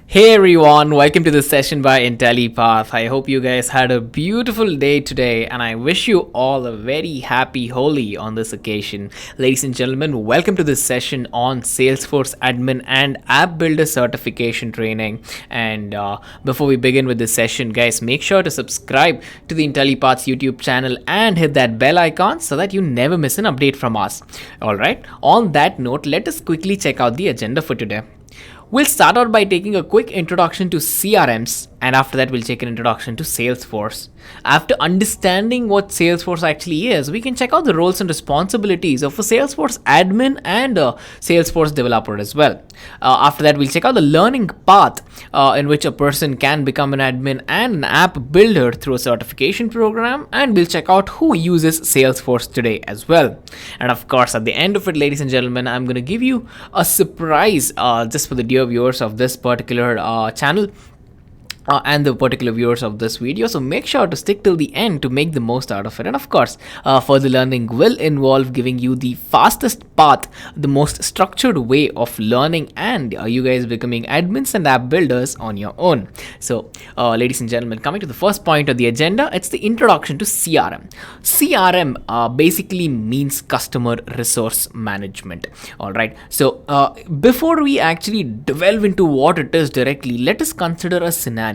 Hey everyone, welcome to this session by Intellipaat. I hope you guys had a beautiful day today and I wish you all a very happy Holi on this occasion. Ladies and gentlemen, welcome to this session on Salesforce Admin and App Builder Certification Training. And before we begin with this session, guys, make sure to subscribe to the Intellipaat's YouTube channel and hit that bell icon so that you never miss an update from us. Alright, on that note, let us quickly check out the agenda for today. We'll start out by taking a quick introduction to CRMs, and after that we'll take an introduction to Salesforce. After understanding what Salesforce actually is, we can check out the roles and responsibilities of a Salesforce admin and a Salesforce developer as well. After that, we'll check out the learning path in which a person can become an admin and an app builder through a certification program, and we'll check out who uses Salesforce today as well. And of course, at the end of it, ladies and gentlemen, I'm going to give you a surprise just for the dear viewers of this particular channel. And the particular viewers of this video, so make sure to stick till the end to make the most out of it. And of course, further learning will involve giving you the fastest path, the most structured way of learning, and you guys becoming admins and app builders on your own. So ladies and gentlemen, coming to the first point of the agenda, it's the introduction to CRM. CRM basically means customer resource management. All right, so before we actually delve into what it is directly, let us consider a scenario.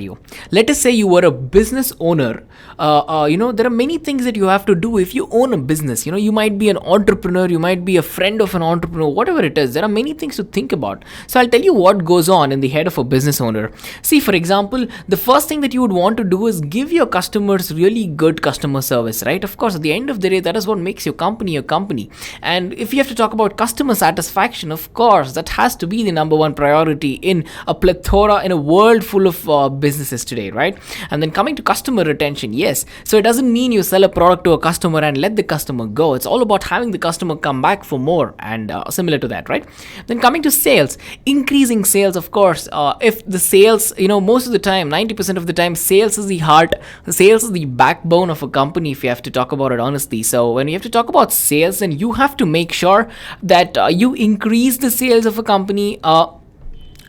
Let us say you were a business owner. There are many things that you have to do if you own a business. You might be an entrepreneur, you might be a friend of an entrepreneur, whatever it is. There are many things to think about. So I'll tell you what goes on in the head of a business owner. See, for example, the first thing that you would want to do is give your customers really good customer service, right? Of course, at the end of the day, that is what makes your company a company. And if you have to talk about customer satisfaction, of course, that has to be the number one priority in a plethora, in a world full of businesses today, right? And then coming to customer retention, yes, so it doesn't mean you sell a product to a customer and let the customer go. It's all about having the customer come back for more, and similar to that, right? Then coming to sales, increasing sales, of course. If the sales, most of the time, 90% of the time, sales is the heart, sales is the backbone of a company, if you have to talk about it honestly. So when you have to talk about sales, then you have to make sure that you increase the sales of a company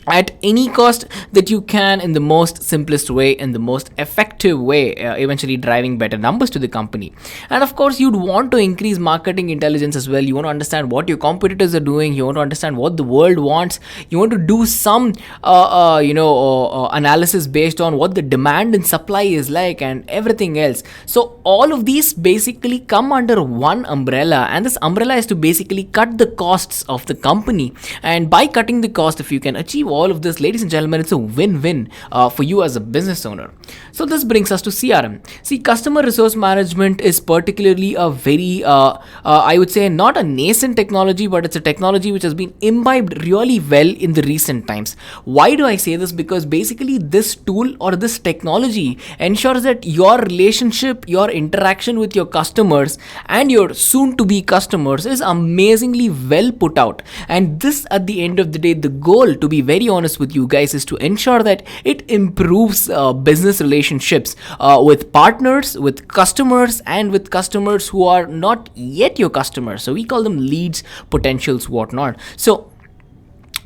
at any cost that you can, in the most simplest way, in the most effective way, eventually driving better numbers to the company. And of course, you'd want to increase marketing intelligence as well. You want to understand what your competitors are doing. You want to understand what the world wants. You want to do some analysis based on what the demand and supply is like and everything else. So all of these basically come under one umbrella, and this umbrella is to basically cut the costs of the company. And by cutting the cost, if you can achieve all of this, ladies and gentlemen, it's a win-win for you as a business owner. So this brings us to CRM. See, customer resource management is particularly a very I would say not a nascent technology, but it's a technology which has been imbibed really well in the recent times. Why do I say this? Because basically this tool or this technology ensures that your relationship, your interaction with your customers and your soon to be customers is amazingly well put out. And this, at the end of the day, the goal, to be very honest with you guys, is to ensure that it improves business relationships with partners, with customers, and with customers who are not yet your customers. So we call them leads, potentials, whatnot. So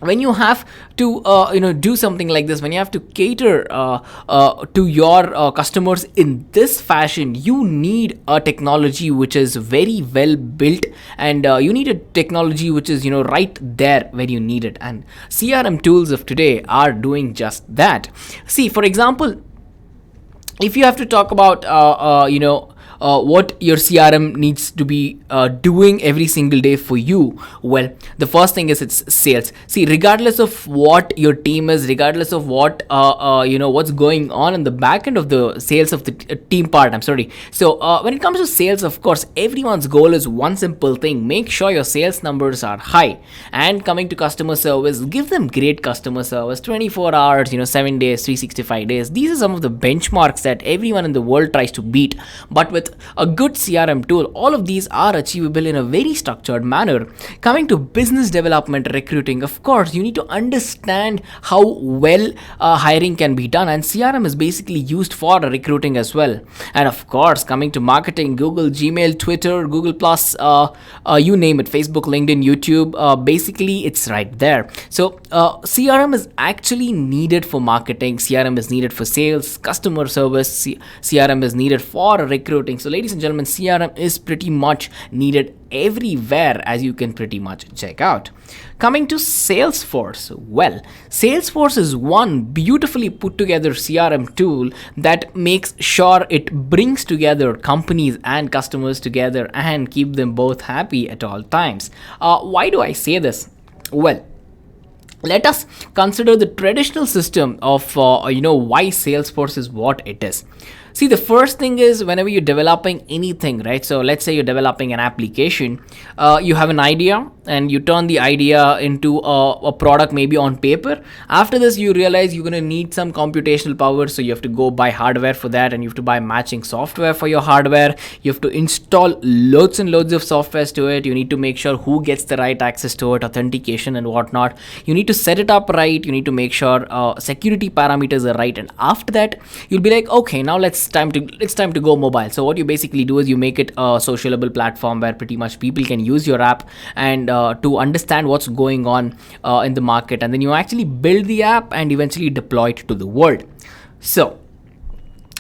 when you have to do something like this, when you have to cater to your customers in this fashion, you need a technology which is very well built, and you need a technology which is right there where you need it. And CRM tools of today are doing just that. See, for example, if you have to talk about what your CRM needs to be doing every single day for you, well, the first thing is it's sales. See, regardless of what your team is, regardless of what what's going on in the back end of the sales of the team part, so when it comes to sales, of course, everyone's goal is one simple thing: make sure your sales numbers are high. And coming to customer service, give them great customer service, 24 hours, 7 days, 365 days. These are some of the benchmarks that everyone in the world tries to beat. But with a good CRM tool, all of these are achievable in a very structured manner. Coming to business development recruiting, of course, you need to understand how well hiring can be done, and CRM is basically used for recruiting as well. And of course, coming to marketing, Google, Gmail, Twitter, Google Plus, you name it, Facebook, LinkedIn, YouTube, basically it's right there. So CRM is actually needed for marketing, CRM is needed for sales, customer service, CRM is needed for recruiting. So ladies and gentlemen, CRM is pretty much needed everywhere, as you can pretty much check out. Coming to Salesforce, well, Salesforce is one beautifully put together CRM tool that makes sure it brings together companies and customers together and keep them both happy at all times. Why do I say this? Well, let us consider the traditional system of why Salesforce is what it is. See, the first thing is, whenever you're developing anything, right? So let's say you're developing an application, you have an idea and you turn the idea into a product maybe on paper. After this, you realize you're going to need some computational power, so you have to go buy hardware for that, and you have to buy matching software for your hardware. You have to install loads and loads of softwares to it. You need to make sure who gets the right access to it, authentication and whatnot. You need to set it up right. You need to make sure security parameters are right, and after that, you'll be like, okay, now it's time to go mobile. So what you basically do is you make it a sociable platform where pretty much people can use your app and to understand what's going on in the market, and then you actually build the app and eventually deploy it to the world. So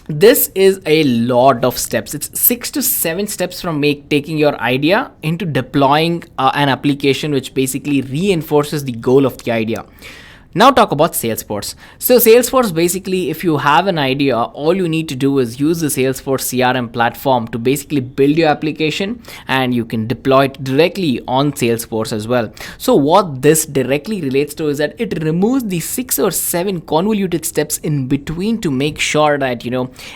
this is a lot of steps. It's 6 to 7 steps from taking your idea into deploying an application which basically reinforces the goal of the idea. Now talk about Salesforce. So Salesforce, basically, if you have an idea, all you need to do is use the Salesforce CRM platform to basically build your application, and you can deploy it directly on Salesforce as well. So what this directly relates to is that it removes the 6 or 7 convoluted steps in between to make sure that,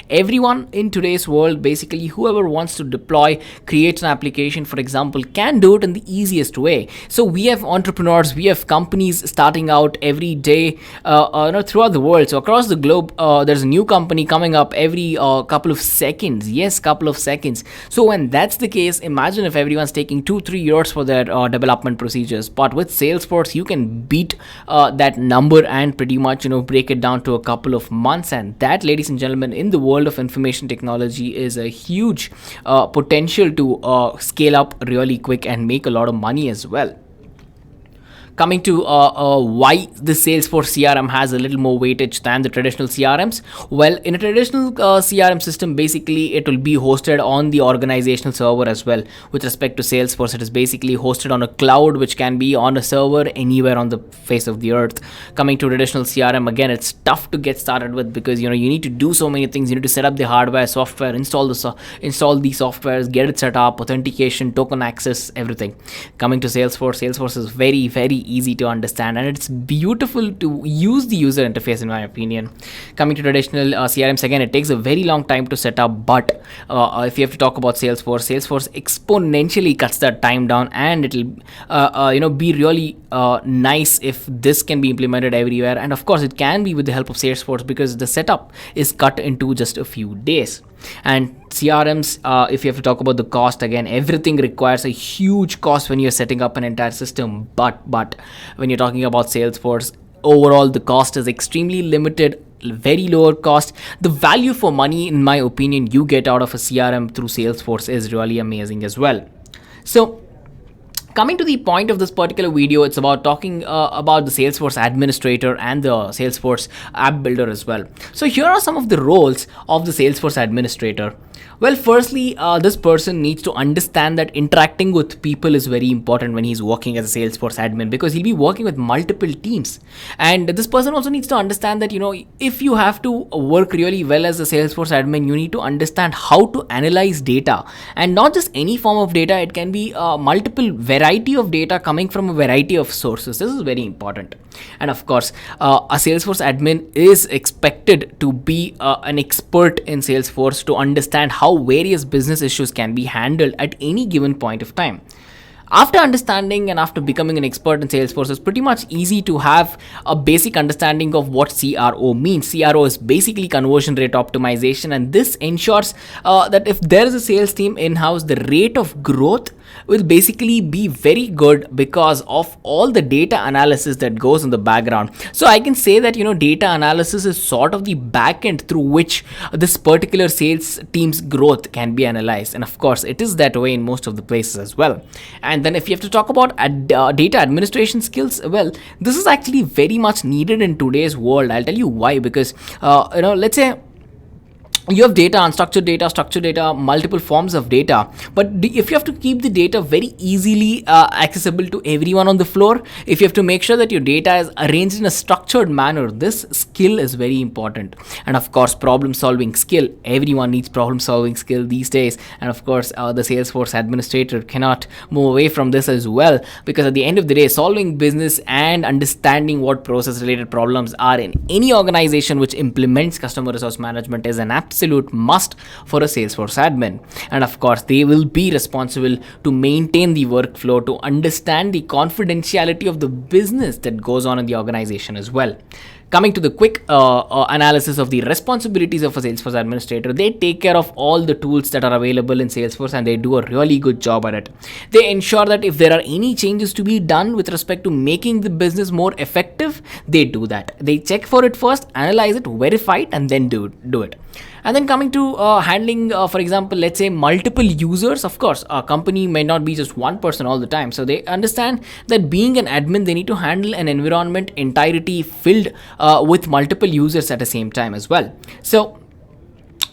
everyone in today's world, basically whoever wants to deploy, create an application, for example, can do it in the easiest way. So we have entrepreneurs, we have companies starting out every day throughout the world. So across the globe, there's a new company coming up every couple of seconds. Yes, couple of seconds. So when that's the case, imagine if everyone's taking 2-3 years for their development procedures. But with Salesforce, you can beat that number and pretty much break it down to a couple of months. And that, ladies and gentlemen, in the world of information technology, is a huge potential to scale up really quick and make a lot of money as well. Coming to why the Salesforce CRM has a little more weightage than the traditional CRMs. Well, in a traditional CRM system, basically it will be hosted on the organizational server as well. With respect to Salesforce, it is basically hosted on a cloud, which can be on a server anywhere on the face of the earth. Coming to traditional CRM, again, it's tough to get started with because you need to do so many things. You need to set up the hardware, software, install the softwares, get it set up, authentication, token access, everything. Coming to Salesforce is very, very easy to understand, and it's beautiful to use the user interface, in my opinion. Coming to traditional CRMs, again, it takes a very long time to set up, but if you have to talk about Salesforce exponentially cuts that time down, and it'll be really nice if this can be implemented everywhere. And of course, it can be with the help of Salesforce because the setup is cut into just a few days. And CRMs, if you have to talk about the cost, again, everything requires a huge cost when you're setting up an entire system. But when you're talking about Salesforce, overall the cost is extremely limited, very lower cost. The value for money, in my opinion, you get out of a CRM through Salesforce is really amazing as well. So coming to the point of this particular video, it's about talking about the Salesforce Administrator and the Salesforce App Builder as well. So here are some of the roles of the Salesforce Administrator. Well, firstly, this person needs to understand that interacting with people is very important when he's working as a Salesforce admin, because he'll be working with multiple teams. And this person also needs to understand that, if you have to work really well as a Salesforce admin, you need to understand how to analyze data, and not just any form of data. It can be multiple variety of data coming from a variety of sources. This is very important. And of course, a Salesforce admin is expected to be an expert in Salesforce to understand how various business issues can be handled at any given point of time. After understanding and after becoming an expert in Salesforce, it's pretty much easy to have a basic understanding of what CRO means. CRO is basically conversion rate optimization, and this ensures that if there is a sales team in-house, the rate of growth will basically be very good because of all the data analysis that goes in the background. So I can say that data analysis is sort of the backend through which this particular sales team's growth can be analyzed, and of course it is that way in most of the places as well. And then if you have to talk about data administration skills, well, this is actually very much needed in today's world. I'll tell you why. Because let's say you have data, unstructured data, structured data, multiple forms of data. But if you have to keep the data very easily accessible to everyone on the floor, if you have to make sure that your data is arranged in a structured manner, this skill is very important. And of course, problem solving skill. Everyone needs problem solving skill these days. And of course, the Salesforce Administrator cannot move away from this as well, because at the end of the day, solving business and understanding what process related problems are in any organization which implements customer resource management is an absolute must for a Salesforce admin. And of course, they will be responsible to maintain the workflow, to understand the confidentiality of the business that goes on in the organization as well. Coming to the quick analysis of the responsibilities of a Salesforce administrator, they take care of all the tools that are available in Salesforce, and they do a really good job at it. They ensure that if there are any changes to be done with respect to making the business more effective, they do that. They check for it first, analyze it, verify it, and then do it. And then coming to handling, for example, let's say multiple users. Of course, a company may not be just one person all the time. So they understand that being an admin, they need to handle an environment entirety filled with multiple users at the same time as well. So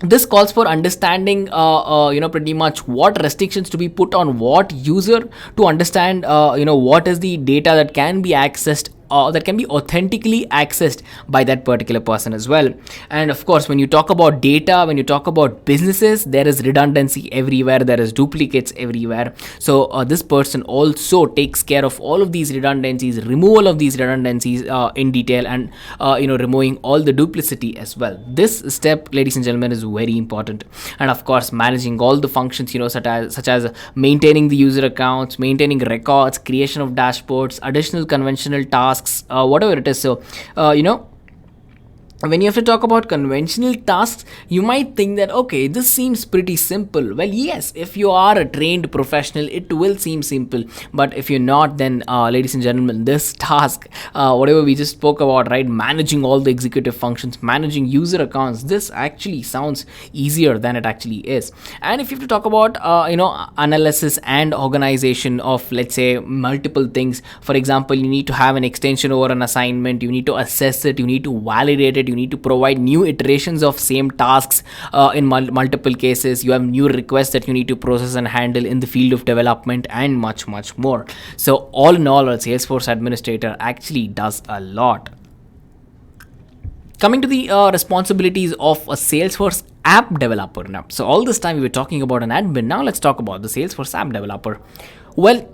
this calls for understanding pretty much what restrictions to be put on what user, to understand what is the data that can be accessed, that can be authentically accessed by that particular person as well. And of course, when you talk about data, when you talk about businesses, there is redundancy everywhere, there is duplicates everywhere. So this person also takes care of all of these redundancies, removal of these redundancies in detail, and removing all the duplicity as well. This step, ladies and gentlemen, is very important. And of course, managing all the functions, such as maintaining the user accounts, maintaining records, creation of dashboards, additional conventional tasks, whatever it is. So when you have to talk about conventional tasks, you might think that, okay, this seems pretty simple. Well, yes, if you are a trained professional, it will seem simple. But if you're not, then ladies and gentlemen, this task, whatever we just spoke about, right, managing all the executive functions, managing user accounts, this actually sounds easier than it actually is. And if you have to talk about analysis and organization of, let's say, multiple things, for example, you need to have an extension over an assignment, you need to assess it, you need to validate it, you need to provide new iterations of same tasks in multiple cases, you have new requests that you need to process and handle in the field of development, and much more. So all in all, a Salesforce administrator actually does a lot. Coming to the responsibilities of a Salesforce app developer now. So all this time we were talking about an admin, now let's talk about the Salesforce app developer. Well,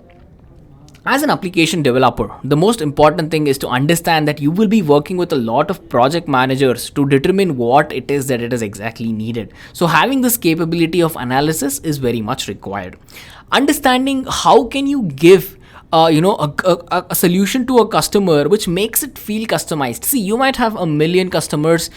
as an application developer, the most important thing is to understand that you will be working with a lot of project managers to determine what it is that it is exactly needed. So having this capability of analysis is very much required. Understanding how can you give a solution to a customer which makes it feel customized. See, you might have 1 million customers,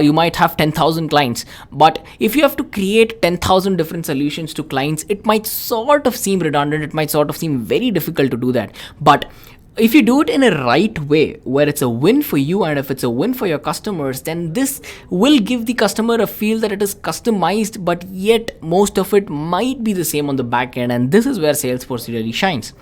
you might have 10,000 clients, but if you have to create 10,000 different solutions to clients, it might sort of seem redundant, it might sort of seem very difficult to do that. But if you do it in a right way, where it's a win for you and if it's a win for your customers, then this will give the customer a feel that it is customized, but yet most of it might be the same on the back end. And this is where Salesforce really shines.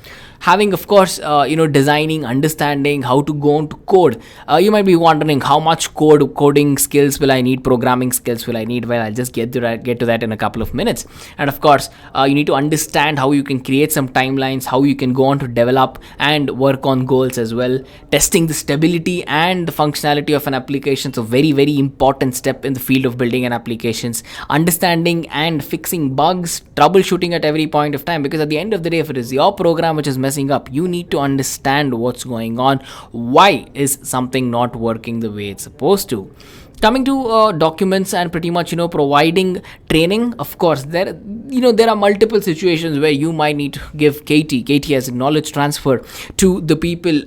Having, of course, designing, understanding how to go on to code. You might be wondering, how much coding skills will I need, programming skills will I need? Well, I'll just get to that in a couple of minutes. And of course, you need to understand how you can create some timelines, how you can go on to develop and work on goals as well. Testing the stability and the functionality of an application is a very, very important step in the field of building an applications. Understanding and fixing bugs, troubleshooting at every point of time, because at the end of the day, if it is your program which is messing up, you need to understand what's going on. Why is something not working the way it's supposed to? Coming to documents and pretty much providing training. Of course, there are multiple situations where you might need to give KT as a knowledge transfer to the people,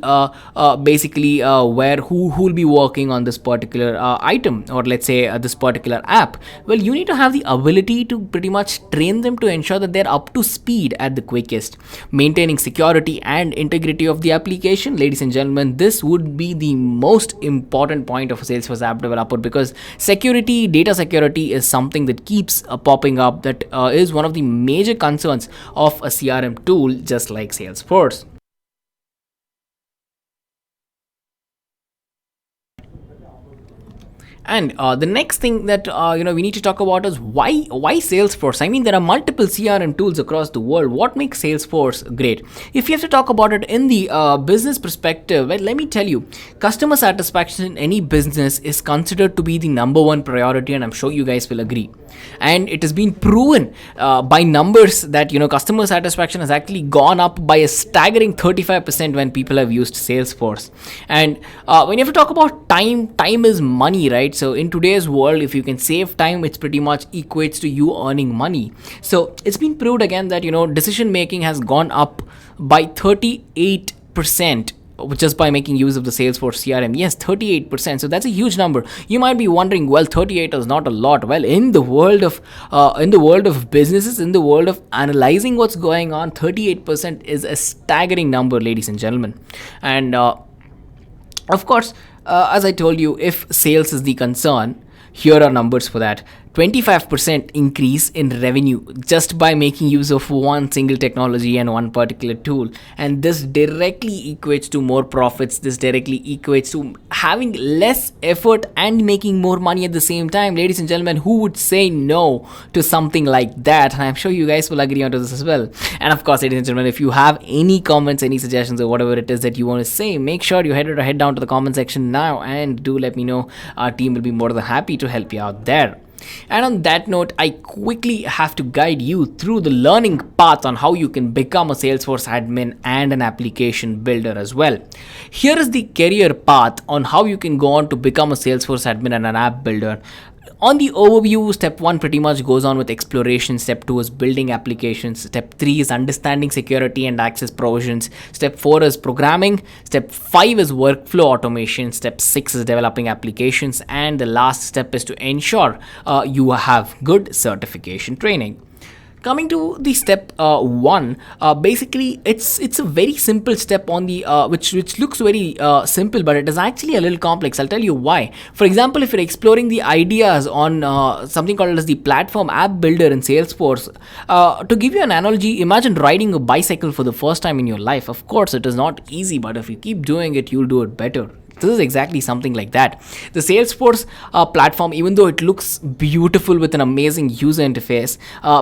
basically where who will be working on this particular item, or let's say this particular app. Well, you need to have the ability to pretty much train them to ensure that they're up to speed at the quickest, maintaining security and integrity of the application. Ladies and gentlemen, this would be the most important point of a Salesforce app developer, because data security is something that keeps popping up, that is one of the major concerns of a CRM tool just like Salesforce. And the next thing that we need to talk about is why Salesforce. I mean, there are multiple CRM tools across the world. What makes Salesforce great? If you have to talk about it in the business perspective, well, let me tell you, customer satisfaction in any business is considered to be the number one priority, and I'm sure you guys will agree. And it has been proven by numbers that customer satisfaction has actually gone up by a staggering 35% when people have used Salesforce. And when you have to talk about time is money, right? So in today's world, if you can save time, it's pretty much equates to you earning money. So it's been proved again that decision making has gone up by 38% just by making use of the Salesforce CRM. Yes, 38%. So that's a huge number. You might be wondering, well, 38 is not a lot. Well, in the world of businesses, in the world of analyzing what's going on, 38% is a staggering number, ladies and gentlemen. And of course, as I told you, if sales is the concern, here are numbers for that. 25% increase in revenue just by making use of one single technology and one particular tool. And this directly equates to more profits. This directly equates to having less effort and making more money at the same time. Ladies and gentlemen, who would say no to something like that? And I'm sure you guys will agree on to this as well. And of course, ladies and gentlemen, if you have any comments, any suggestions, or whatever it is that you want to say, make sure you head down to the comment section now and do let me know. Our team will be more than happy to help you out there. And on that note, I quickly have to guide you through the learning path on how you can become a Salesforce admin and an application builder as well. Here is the career path on how you can go on to become a Salesforce admin and an app builder. On the overview, step 1 pretty much goes on with exploration. Step 2 is building applications. Step 3 is understanding security and access provisions. Step 4 is programming. Step 5 is workflow automation. Step 6 is developing applications. And the last step is to ensure you have good certification training. Coming to the step 1, basically it's a very simple step on the which looks very simple, but it is actually a little complex. I'll tell you why. For example, if you're exploring the ideas on something called as the platform app builder in Salesforce, to give you an analogy, imagine riding a bicycle for the first time in your life. Of course, it is not easy, but if you keep doing it, you'll do it better. This is exactly something like that. The Salesforce platform, even though it looks beautiful with an amazing user interface,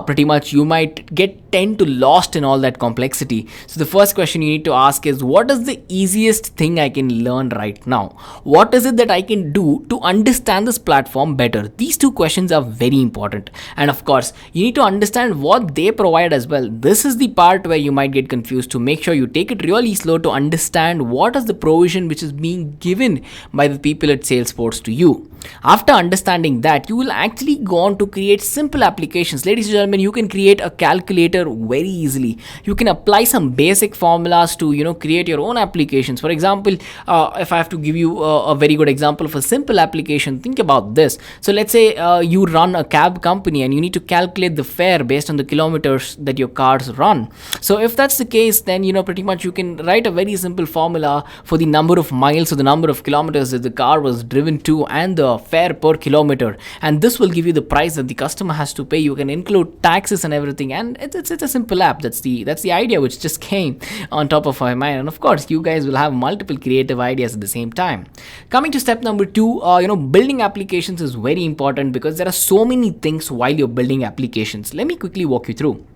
pretty much you might tend to lost in all that complexity. So the first question you need to ask is, what is the easiest thing I can learn right now? What is it that I can do to understand this platform better? These two questions are very important. And of course, you need to understand what they provide as well. This is the part where you might get confused. To make sure you take it really slow to understand what is the provision which is being given by the people at Salesforce to you. After understanding that, you will actually go on to create simple applications. Ladies and gentlemen, you can create a calculator very easily. You can apply some basic formulas to create your own applications. For example, if I have to give you a very good example of a simple application, think about this. So let's say you run a cab company and you need to calculate the fare based on the kilometers that your cars run. So if that's the case, then pretty much you can write a very simple formula for the number of miles or the number of kilometers that the car was driven to and the fare per kilometer, and this will give you the price that the customer has to pay. You can include taxes and everything, and it's a simple app. That's the idea which just came on top of my mind. And of course, you guys will have multiple creative ideas at the same time. Coming to step number 2, building applications is very important because there are so many things while you're building applications. Let me quickly walk you through.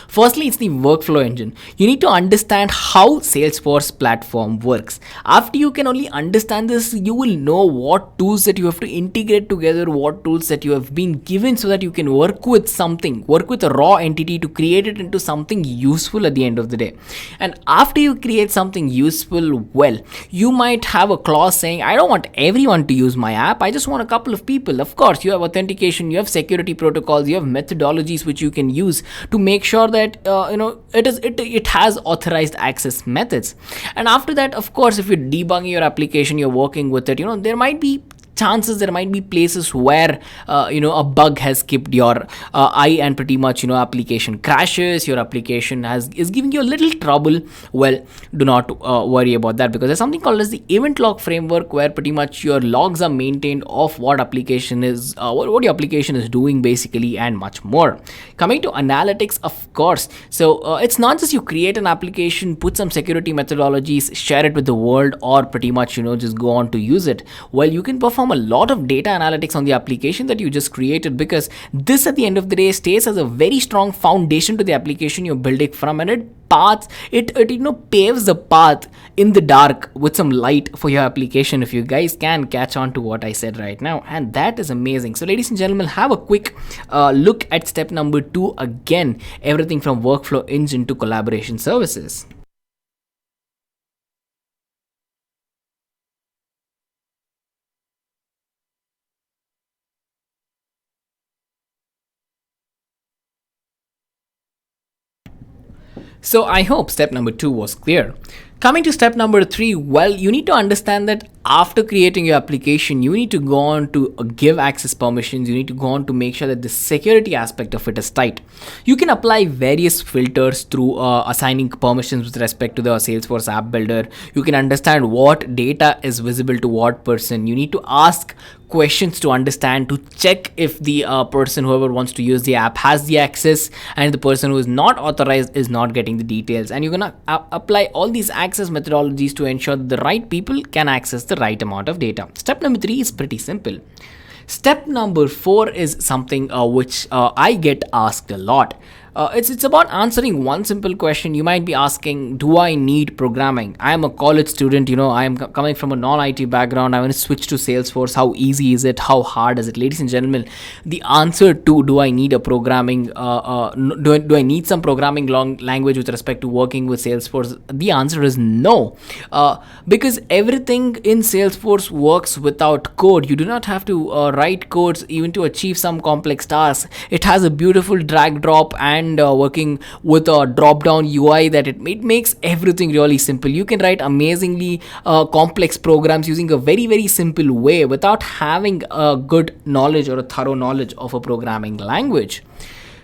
Firstly, it's the workflow engine. You need to understand how Salesforce platform works. After you can only understand this, you will know what tools that you have to integrate together, what tools that you have been given so that you can work with a raw entity to create it into something useful at the end of the day. And after you create something useful, well, you might have a clause saying, I don't want everyone to use my app, I just want a couple of people. Of course, you have authentication, you have security protocols, you have methodologies which you can use to make sure that it has authorized access methods. And after that, of course, if you're debugging your application, you're working with it, there might be places where a bug has skipped your eye, and pretty much application crashes, your application is giving you a little trouble. Well, do not worry about that, because there's something called as the event log framework, where pretty much your logs are maintained of what application is what your application is doing basically, and much more. Coming to analytics, of course, so it's not just you create an application, put some security methodologies, share it with the world, or pretty much just go on to use it. Well, you can perform a lot of data analytics on the application that you just created, because this at the end of the day stays as a very strong foundation to the application you're building from, and it paves the path in the dark with some light for your application, if you guys can catch on to what I said right now. And that is amazing. So ladies and gentlemen, have a quick look at step number 2 again, everything from workflow engine to collaboration services. So I hope step number 2 was clear. Coming to step number 3, well, you need to understand that after creating your application, you need to go on to give access permissions. You need to go on to make sure that the security aspect of it is tight. You can apply various filters through assigning permissions with respect to the Salesforce app builder. You can understand what data is visible to what person. You need to ask questions to understand, to check if the person, whoever wants to use the app, has the access, and the person who is not authorized is not getting the details. And you're gonna apply all these access methodologies to ensure that the right people can access the right amount of data. Step number 3 is pretty simple. Step number 4 is something which I get asked a lot. It's about answering one simple question. You might be asking, do I need programming? I am a college student, I am coming from a non-IT background. I want to switch to Salesforce. How easy is it? How hard is it? Ladies and gentlemen, the answer to do I need a programming, do I need some programming language with respect to working with Salesforce? The answer is no, because everything in Salesforce works without code. You do not have to write codes even to achieve some complex tasks. It has a beautiful drag drop and working with a drop down UI that it makes everything really simple. You can write amazingly complex programs using a very, very simple way without having a good knowledge or a thorough knowledge of a programming language.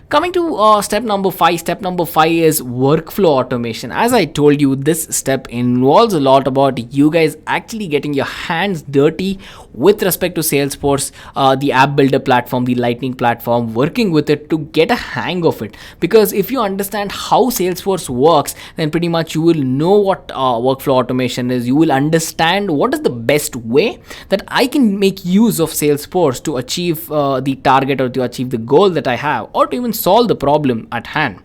Coming to step number 5 is workflow automation. As I told you, this step involves a lot about you guys actually getting your hands dirty with respect to Salesforce, the app builder platform, the Lightning platform, working with it to get a hang of it. Because if you understand how Salesforce works, then pretty much you will know what workflow automation is. You will understand what is the best way that I can make use of Salesforce to achieve the target, or to achieve the goal that I have, or to even solve the problem at hand.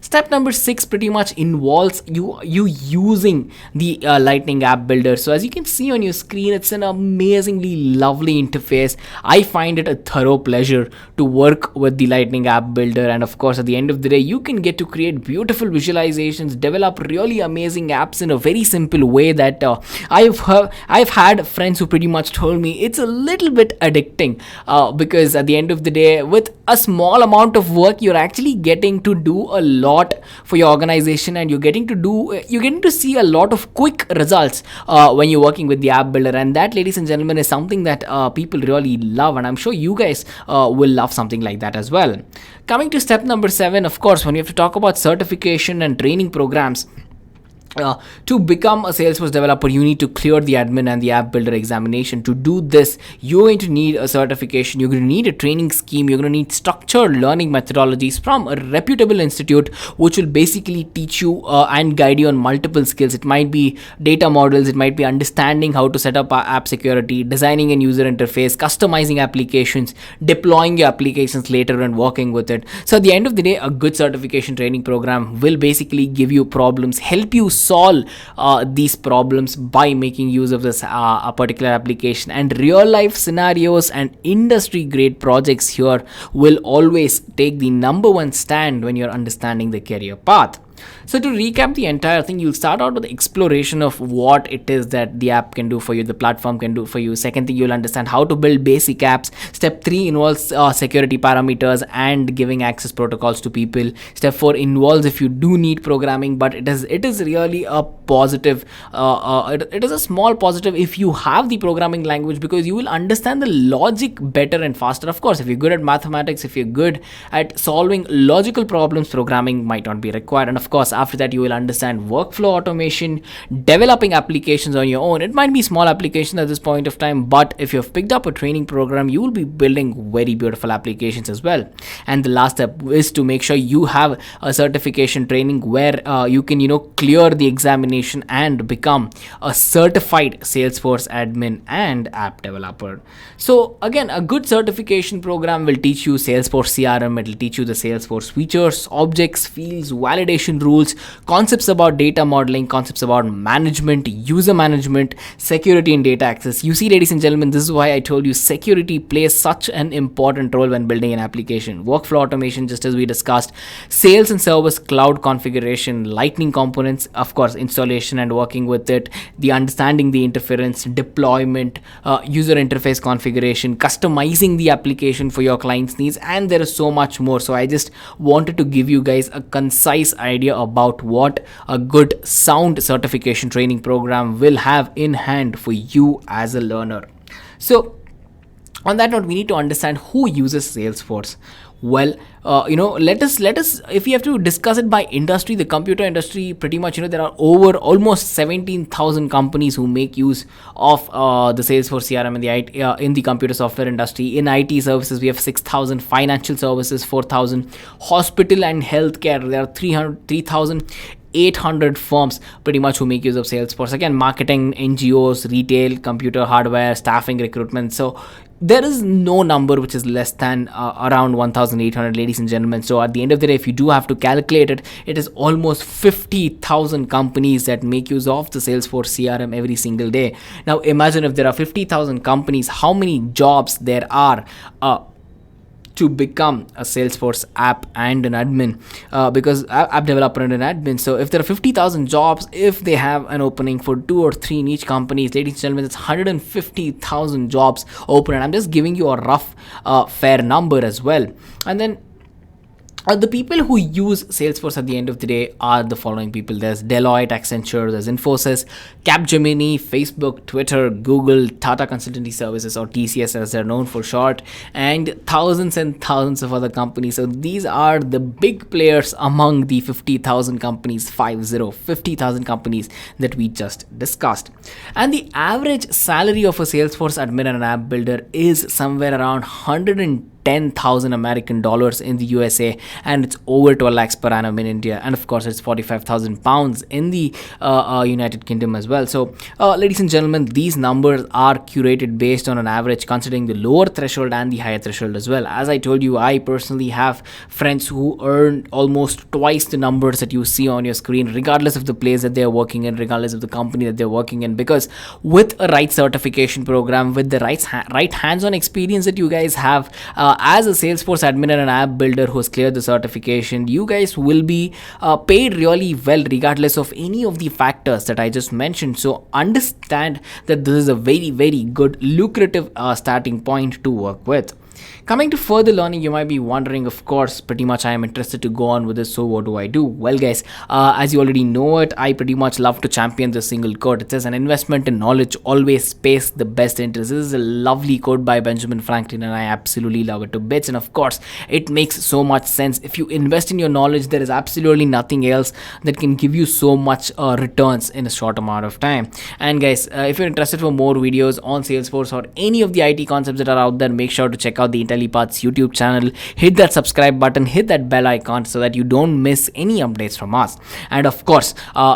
Step number 6 pretty much involves you using the Lightning app builder. So as you can see on your screen, it's an amazingly lovely interface. I find it a thorough pleasure to work with the Lightning app builder, and of course at the end of the day you can get to create beautiful visualizations, develop really amazing apps in a very simple way that I've had friends who pretty much told me it's a little bit addicting, because at the end of the day, with a small amount of work, you're actually getting to do a lot for your organization, and you're getting to see a lot of quick results when you're working with the app builder. And that, ladies and gentlemen, is something that people really love, and I'm sure you guys will love something like that as well. Coming to step number 7, of course, when you have to talk about certification and training programs, To become a Salesforce developer, you need to clear the admin and the app builder examination. To do this, you're going to need a certification, you're going to need a training scheme, you're going to need structured learning methodologies from a reputable institute, which will basically teach you and guide you on multiple skills. It might be data models, it might be understanding how to set up app security, designing a user interface, customizing applications, deploying your applications later, and working with it. So at the end of the day, a good certification training program will basically give you problems, help you solve these problems by making use of this a particular application, and real life scenarios and industry grade projects here will always take the number one stand when you're understanding the career path. So to recap the entire thing, you'll start out with the exploration of what it is that the app can do for you, the platform can do for you. Second thing, you'll understand how to build basic apps. Step 3 involves security parameters and giving access protocols to people. Step 4 involves if you do need programming, but it is really a positive. It is a small positive if you have the programming language, because you will understand the logic better and faster. Of course, if you're good at mathematics, if you're good at solving logical problems, programming might not be required. And of course, after that, you will understand workflow automation, developing applications on your own. It might be small applications at this point of time, but if you've picked up a training program, you will be building very beautiful applications as well. And the last step is to make sure you have a certification training where you can clear the examination and become a certified Salesforce admin and app developer. So again, a good certification program will teach you Salesforce CRM. It will teach you the Salesforce features, objects, fields, validation rules, concepts about data modeling, concepts about management, user management, security and data access. You see, ladies and gentlemen, this is why I told you security plays such an important role when building an application. Workflow automation, just as we discussed, sales and service cloud configuration, lightning components, of course, installation and working with it, the understanding the interference, deployment, user interface configuration, customizing the application for your client's needs, and there is so much more. So I just wanted to give you guys a concise idea about what a good sound certification training program will have in hand for you as a learner. So on that note, we need to understand who uses Salesforce. Well, let us if we have to discuss it by industry, the computer industry, pretty much there are over almost 17,000 companies who make use of the Salesforce CRM in the in the computer software industry. In IT services, we have 6,000, financial services 4,000, hospital and healthcare there are 3,800 firms pretty much who make use of Salesforce. Again, marketing, NGOs, retail, computer hardware, staffing, recruitment. So there is no number which is less than around 1,800, ladies and gentlemen. So at the end of the day, if you do have to calculate it, it is almost 50,000 companies that make use of the Salesforce CRM every single day. Now imagine if there are 50,000 companies, how many jobs there are to become a Salesforce app and an admin, because app developer and an admin. So if there are 50,000 jobs, if they have an opening for 2 or 3 in each company, ladies and gentlemen, it's 150,000 jobs open. And I'm just giving you a rough fair number as well. And then the people who use Salesforce at the end of the day are the following people. There's Deloitte, Accenture, there's Infosys, Capgemini, Facebook, Twitter, Google, Tata Consultancy Services, or TCS as they're known for short, and thousands of other companies. So these are the big players among the 50,000 companies, 50,000 companies that we just discussed. And the average salary of a Salesforce admin and an app builder is somewhere around 110,000 American dollars in the USA, and it's over 12 lakhs per annum in India, and of course it's 45,000 pounds in the United Kingdom as well. So ladies and gentlemen, these numbers are curated based on an average, considering the lower threshold and the higher threshold as well. As I told you, I personally have friends who earn almost twice the numbers that you see on your screen, regardless of the place that they're working in, regardless of the company that they're working in, because with a right certification program, with the right hands-on experience that you guys have as a Salesforce admin and an app builder who has cleared the certification, you guys will be paid really well regardless of any of the factors that I just mentioned. So understand that this is a very, very good lucrative starting point to work with. Coming to further learning, you might be wondering, of course, pretty much I am interested to go on with this, so what do I do? Well, guys, as you already know it, I pretty much love to champion this single quote. It says, an investment in knowledge always pays the best interest. This is a lovely quote by Benjamin Franklin, and I absolutely love it to bits. And of course, it makes so much sense. If you invest in your knowledge, there is absolutely nothing else that can give you so much returns in a short amount of time. And guys, if you're interested for more videos on Salesforce or any of the IT concepts that are out there, make sure to check out the Intellipaat's YouTube channel. Hit that subscribe button, hit that bell icon so that you don't miss any updates from us. And of course,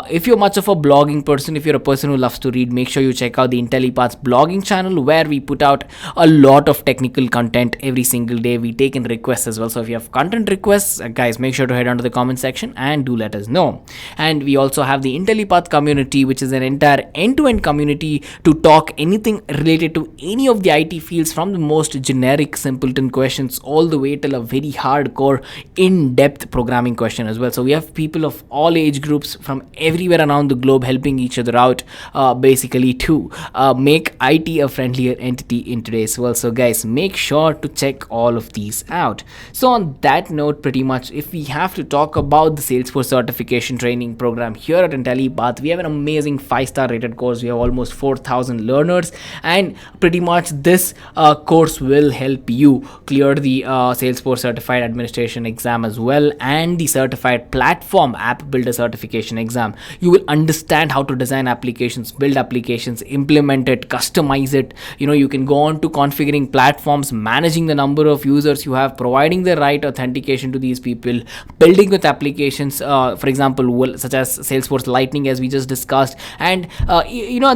if you're much of a blogging person, if you're a person who loves to read, make sure you check out the Intellipaat's blogging channel, where we put out a lot of technical content every single day. We take in requests as well. So if you have content requests, guys, make sure to head onto the comment section and do let us know. And we also have the Intellipaat community, which is an entire end-to-end community to talk anything related to any of the IT fields, from the most generic simpleton questions all the way till a very hardcore in-depth programming question as well. So we have people of all age groups from everywhere around the globe helping each other out, basically to make IT a friendlier entity in today's world. So guys, make sure to check all of these out. So on that note, pretty much, if we have to talk about the Salesforce certification training program here at Intellipaat, we have an amazing 5-star rated course. We have almost 4,000 learners, and pretty much this course will help you clear the Salesforce Certified Administration exam as well, and the Certified Platform App Builder certification exam. You will understand how to design applications, build applications, implement it, customize it. You can go on to configuring platforms, managing the number of users you have, providing the right authentication to these people, building with applications, for example, such as Salesforce Lightning, as we just discussed. And at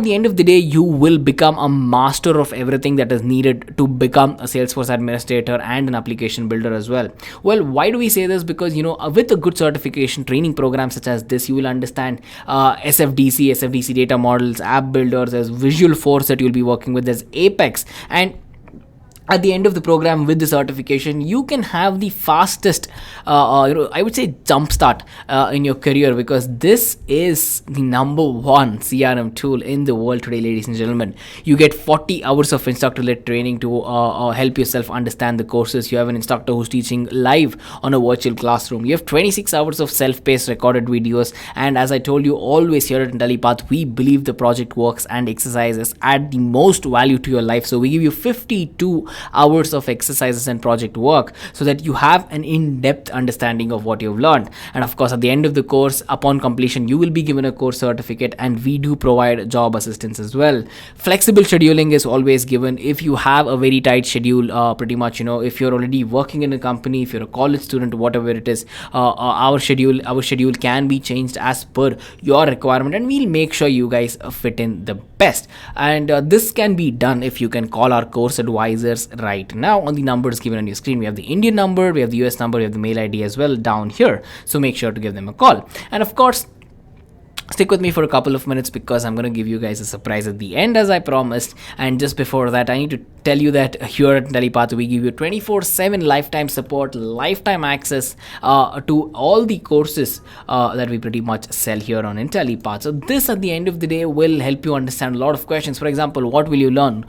the end of the day, you will become a master of everything that is needed to become a Salesforce administrator and an application builder as well. Well, why do we say this? Because with a good certification training program such as this, you will understand SFDC data models, app builders, as Visualforce that you'll be working with, as Apex. And at the end of the program, with the certification, you can have the fastest I would say jumpstart in your career, because this is the number one CRM tool in the world today, ladies and gentlemen. You get 40 hours of instructor-led training to help yourself understand the courses. You have an instructor who's teaching live on a virtual classroom. You have 26 hours of self-paced recorded videos. And as I told you, always here at Intellipaat, we believe the project works and exercises add the most value to your life. So we give you 52 hours of exercises and project work so that you have an in-depth understanding of what you've learned. And of course, at the end of the course, upon completion, you will be given a course certificate, and we do provide job assistance as well. Flexible scheduling is always given. If you have a very tight schedule, pretty much, if you're already working in a company, if you're a college student, whatever it is, our schedule can be changed as per your requirement, and we'll make sure you guys fit in the best. And this can be done if you can call our course advisors right now on the numbers given on your screen. We have the Indian number, we have the US number, we have the mail ID as well down here, so make sure to give them a call. And of course, stick with me for a couple of minutes, because I'm going to give you guys a surprise at the end, as I promised. And just before that, I need to tell you that here at Intellipaat, we give you 24/7 lifetime support, lifetime access to all the courses that we pretty much sell here on Intellipaat. So this, at the end of the day, will help you understand a lot of questions. For example, what will you learn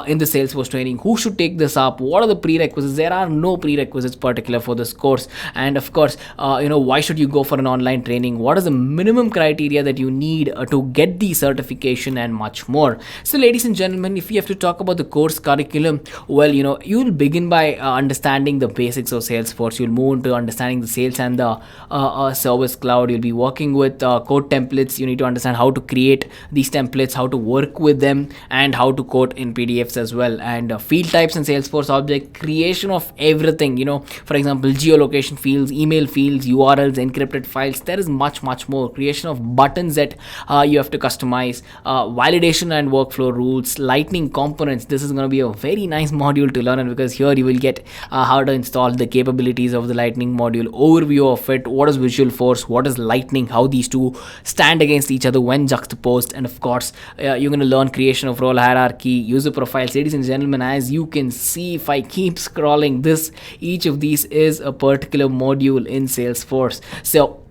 in the Salesforce training? Who should take this up? What are the prerequisites? There are no prerequisites particular for this course. And of course, why should you go for an online training? What is the minimum criteria that you need to get the certification, and much more. So ladies and gentlemen, if you have to talk about the course curriculum, well, you'll begin by understanding the basics of Salesforce. You'll move into understanding the sales and the service cloud. You'll be working with code templates. You need to understand how to create these templates, how to work with them, and how to code in PDFs as well. And field types and Salesforce object creation of everything, for example, geolocation fields, email fields, URLs, encrypted files. There is much more. Creation of buttons that you have to customize, validation and workflow rules, lightning components. This is going to be a very nice module to learn, because here you will get how to install the capabilities of the lightning module, overview of it, what is Visualforce, what is lightning, how these two stand against each other when juxtaposed. And of course, you're going to learn creation of role hierarchy, user profiles. Ladies and gentlemen, as you can see, if I keep scrolling, each of these is a particular module in Salesforce. So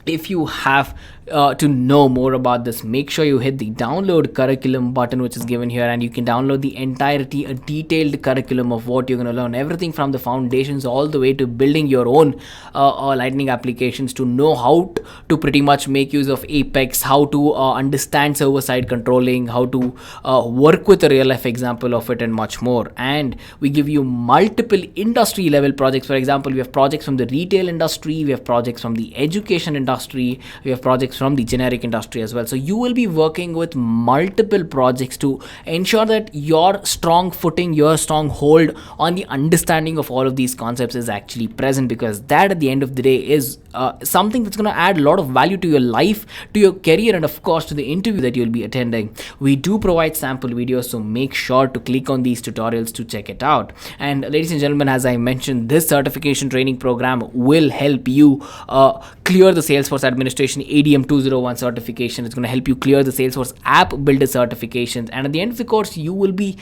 if you have to know more about this, make sure you hit the download curriculum button which is given here, and you can download the entirety, a detailed curriculum of what you're going to learn, everything from the foundations all the way to building your own lightning applications, to know how to pretty much make use of Apex, how to understand server side controlling, how to work with a real life example of it, and much more. And we give you multiple industry level projects. For example, we have projects from the retail industry, we have projects from the education industry, we have projects from the generic industry as well. So you will be working with multiple projects to ensure that your strong footing, your strong hold on the understanding of all of these concepts is actually present, because that at the end of the day is something that's going to add a lot of value to your life, to your career, and of course to the interview that you'll be attending. We do provide sample videos, so make sure to click on these tutorials to check it out. And ladies and gentlemen, as I mentioned, this certification training program will help you clear the Salesforce Administration ADM 201 certification. It's going to help you clear the Salesforce App Builder certifications, and at the end of the course you will be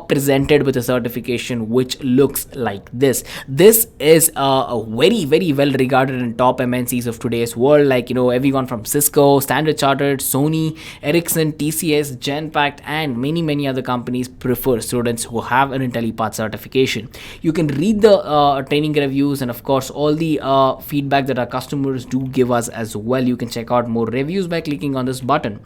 presented with a certification which looks like this. This is a very well regarded and top MNCs of today's world, like everyone from Cisco, Standard Chartered, Sony, Ericsson, TCS, Genpact, and many other companies prefer students who have an Intellipaat certification. You can read the training reviews and of course all the feedback that our customers do give us as well. You can check out more reviews by clicking on this button.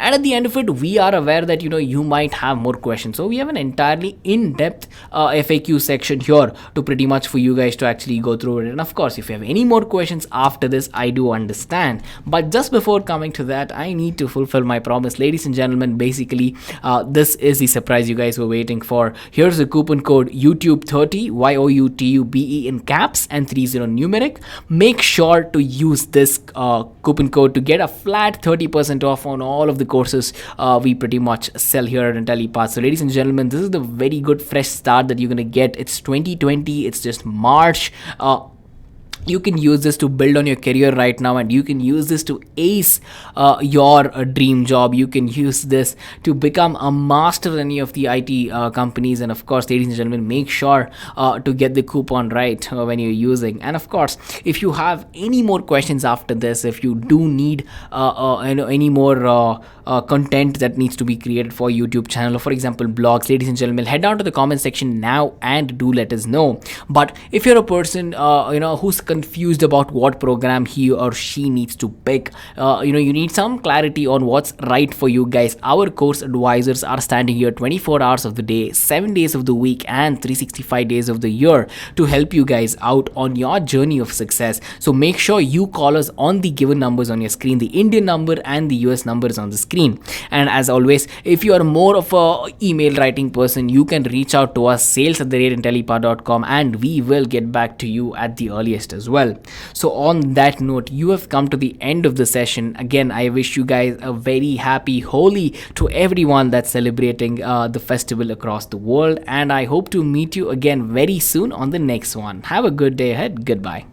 And at the end of it, we are aware that you might have more questions, so we have an entirely in-depth FAQ section here to pretty much for you guys to actually go through it. And of course, if you have any more questions after this, I do understand, but just before coming to that, I need to fulfill my promise. Ladies and gentlemen, basically this is the surprise you guys were waiting for. Here's the coupon code YouTube30, YOUTUBE in caps and 30 numeric. Make sure to use this coupon code to get a flat 30% off on all of the courses we pretty much sell here at Intellipaat. So ladies and gentlemen, this is the very good fresh start that you're gonna get. It's 2020, it's just March. You can use this to build on your career right now, and you can use this to ace your dream job. You can use this to become a master in any of the IT companies. And of course, ladies and gentlemen, make sure to get the coupon right when you're using. And of course, if you have any more questions after this, if you do need any more content that needs to be created for YouTube channel, or for example blogs, ladies and gentlemen, head down to the comment section now and do let us know. But if you're a person who's confused about what program he or she needs to pick, you need some clarity on what's right for you guys, our course advisors are standing here 24 hours of the day, 7 days of the week, and 365 days of the year to help you guys out on your journey of success. So make sure you call us on the given numbers on your screen. The Indian number and the US number is on the screen. And as always, if you are more of a email writing person, you can reach out to us, sales@intellipaat.com, and we will get back to you at the earliest as well. So on that note, you have come to the end of the session. Again, I wish you guys a very happy Holi to everyone that's celebrating the festival across the world, and I hope to meet you again very soon on the next one. Have a good day ahead. Goodbye.